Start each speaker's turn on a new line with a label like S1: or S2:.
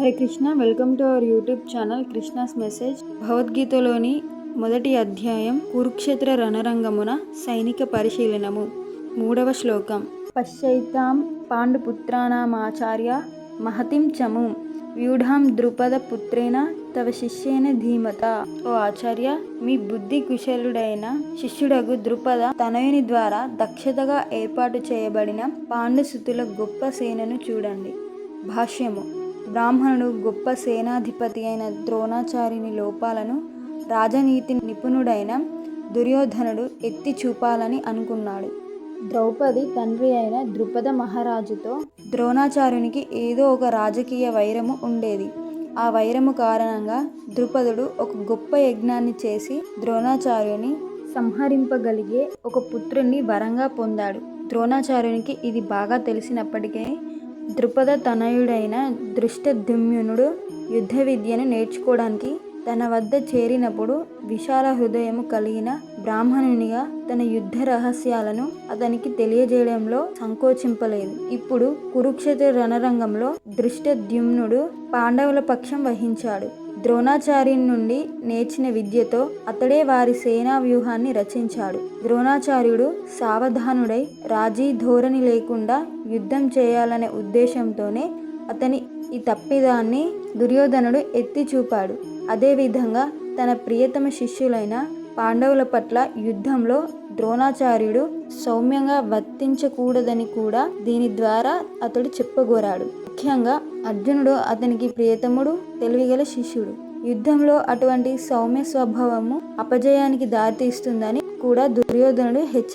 S1: Hare Krishna, welcome to our YouTube channel Krishna's message. భగవద్గీతలోని మొదటి అధ్యాయం కురుక్షేత్ర రణరంగమున సైనిక పరిశీలనము. 3వ శ్లోకం. పశ్యైతాం పాండుపుత్రానామాచార్య మహతిం చము వ్యూఢాం ద్రుపద పుత్రేణ తవ శిష్యేన ధీమత. ఓ ఆచార్య, మీ బుద్ధి కుశలుడైన శిష్యుడగు ద్రుపద తనయుని ద్వారా దక్షతగా ఏర్పాటు చేయబడిన పాండుసుతుల గొప్ప సేనను చూడండి. భాష్యము. బ్రాహ్మణుడు గొప్ప సేనాధిపతి అయిన ద్రోణాచార్యుని లోపాలను రాజనీతి నిపుణుడైన దుర్యోధనుడు ఎత్తి చూపాలని అనుకున్నాడు. ద్రౌపది తండ్రి అయిన ద్రుపద మహారాజుతో ద్రోణాచార్యునికి ఏదో ఒక రాజకీయ వైరము ఉండేది. ఆ వైరము కారణంగా ద్రుపదుడు ఒక గొప్ప యజ్ఞాన్ని చేసి ద్రోణాచార్యుని సంహరింపగలిగే ఒక పుత్రుణ్ణి వరంగా పొందాడు. ద్రోణాచార్యునికి ఇది బాగా తెలిసినప్పటికీ ద్రుపద తనయుడైన ధృష్టద్యుమ్నుడు యుద్ధ విద్యను నేర్చుకోవడానికి తన వద్ద చేరినప్పుడు విశాల హృదయము కలిగిన బ్రాహ్మణునిగా తన యుద్ధ రహస్యాలను అతనికి తెలియజేయడంలో సంకోచింపలేదు. ఇప్పుడు కురుక్షేత్ర రణరంగంలో ధృష్టద్యుమ్నుడు పాండవుల పక్షం వహించాడు. ద్రోణాచార్యుని నుండి నేర్చిన విద్యతో అతడే వారి సేనా వ్యూహాన్ని రచించాడు. ద్రోణాచార్యుడు సావధానుడై రాజీ ధోరణి లేకుండా యుద్ధం చేయాలనే ఉద్దేశంతోనే అతని ఈ తప్పిదాన్ని దుర్యోధనుడు ఎత్తి చూపాడు. అదేవిధంగా తన ప్రియతమ శిష్యులైన పాండవుల పట్ల యుద్ధంలో ద్రోణాచార్యుడు సౌమ్యంగా వర్తించకూడదని కూడా దీని ద్వారా అతడు చెప్పగోరాడు. ముఖ్యంగా అర్జునుడు అతనికి ప్రియతముడు, తెలివిగల శిష్యుడు. యుద్ధంలో అటువంటి సౌమ్య స్వభావము అపజయానికి దారితీస్తుందని కూడా దుర్యోధనుడు హెచ్చరించాడు.